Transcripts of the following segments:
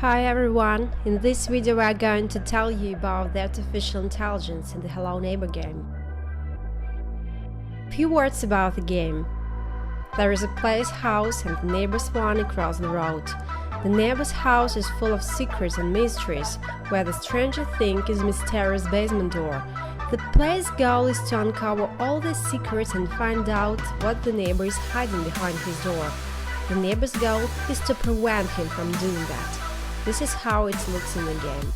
Hi everyone, in this video we are going to tell you about the artificial intelligence in the Hello Neighbor game. Few words about the game. There is a place house and the neighbor's one across the road. The neighbor's house is full of secrets and mysteries, where the stranger thing is mysterious basement door. The player's goal is to uncover all the secrets and find out what the neighbor is hiding behind his door. The neighbor's goal is to prevent him from doing that. This is how it looks in the game.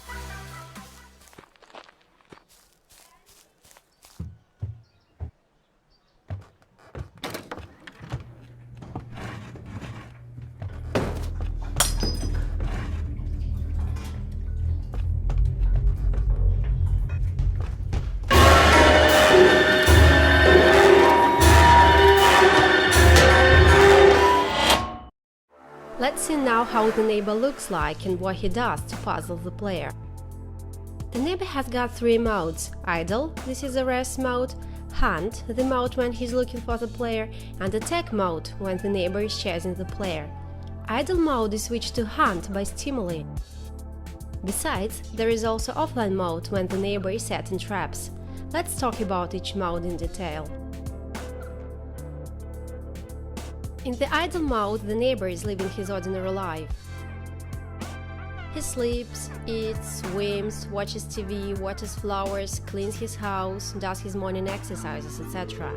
Let's see now how the neighbor looks like and what he does to puzzle the player. The neighbor has got three modes: idle, this is a rest mode; hunt, the mode when he's looking for the player; and attack mode, when the neighbor is chasing the player. Idle mode is switched to hunt by stimuli. Besides, there is also offline mode when the neighbor is setting traps. Let's talk about each mode in detail. In the idle mode, the neighbor is living his ordinary life. He sleeps, eats, swims, watches TV, waters flowers, cleans his house, does his morning exercises, etc.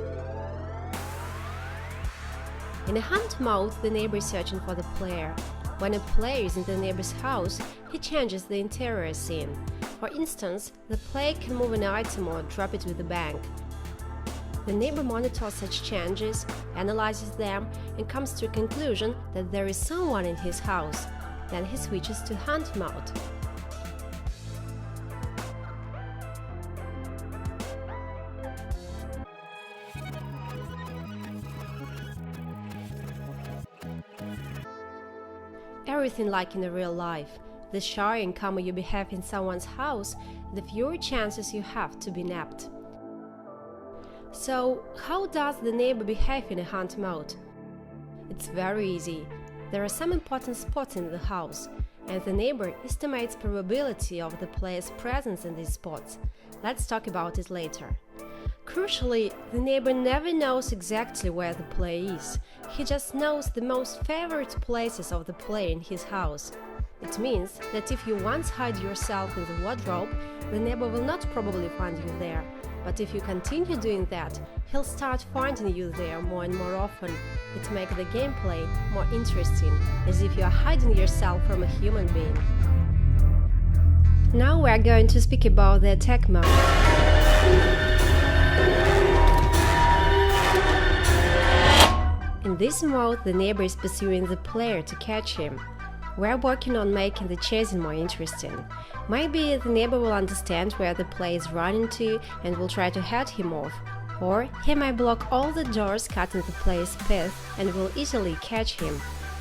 In the hunt mode, the neighbor is searching for the player. When a player is in the neighbor's house, he changes the interior scene. For instance, the player can move an item or drop it with a bang. The neighbor monitors such changes, analyzes them, and comes to a conclusion that there is someone in his house. Then he switches to hunt mode. Everything like in real life. The shy and calmer you behave in someone's house, the fewer chances you have to be nabbed. So, how does the neighbor behave in a hunt mode? It's very easy. There are some important spots in the house, and the neighbor estimates probability of the player's presence in these spots. Let's talk about it later. Crucially, the neighbor never knows exactly where the player is. He just knows the most favorite places of the player in his house. It means that if you once hide yourself in the wardrobe, the neighbor will not probably find you there. But if you continue doing that, he'll start finding you there more and more often. It makes the gameplay more interesting, as if you are hiding yourself from a human being. Now we are going to speak about the attack mode. In this mode, the neighbor is pursuing the player to catch him. We are working on making the chasing more interesting. Maybe the neighbor will understand where the player is running to and will try to head him off. Or he might block all the doors cutting the player's path and will easily catch him.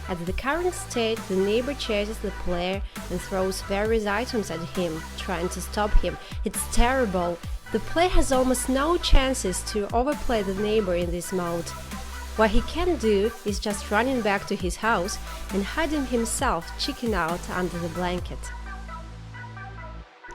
At the current state, the neighbor chases the player and throws various items at him, trying to stop him. It's terrible. The player has almost no chances to overplay the neighbor in this mode. What he can do is just running back to his house and hiding himself, checking out under the blanket.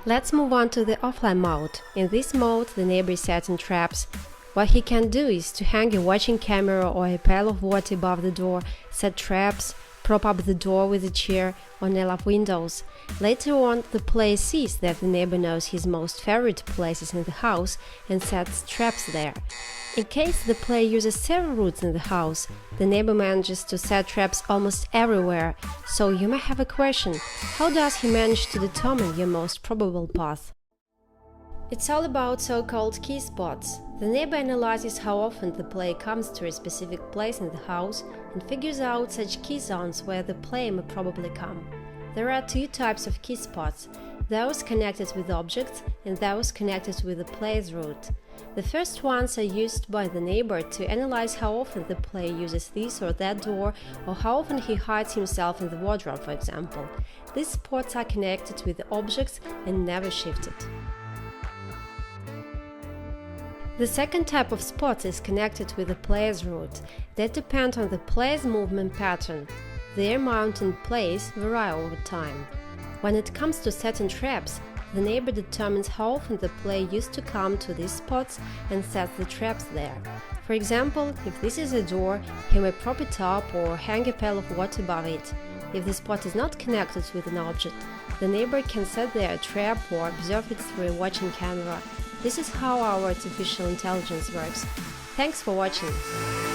Let's move on to the offline mode. In this mode, the neighbor is setting traps. What he can do is to hang a watching camera or a pail of water above the door, set traps, prop up the door with a chair, or nail up windows. Later on, the player sees that the neighbor knows his most favorite places in the house and sets traps there. In case the player uses several routes in the house, the neighbor manages to set traps almost everywhere. So you may have a question: how does he manage to determine your most probable path? It's all about so-called key spots. The neighbor analyzes how often the player comes to a specific place in the house and figures out such key zones where the player may probably come. There are two types of key spots: those connected with objects and those connected with the player's route. The first ones are used by the neighbor to analyze how often the player uses this or that door, or how often he hides himself in the wardrobe, for example. These spots are connected with the objects and never shifted. The second type of spots is connected with the player's route. They depend on the player's movement pattern. Their amount and place vary over time. When it comes to setting traps, the neighbor determines how often the player used to come to these spots and sets the traps there. For example, if this is a door, he may prop it up or hang a pail of water above it. If the spot is not connected with an object, the neighbor can set there a trap or observe it through a watching camera. This is how our artificial intelligence works. Thanks for watching!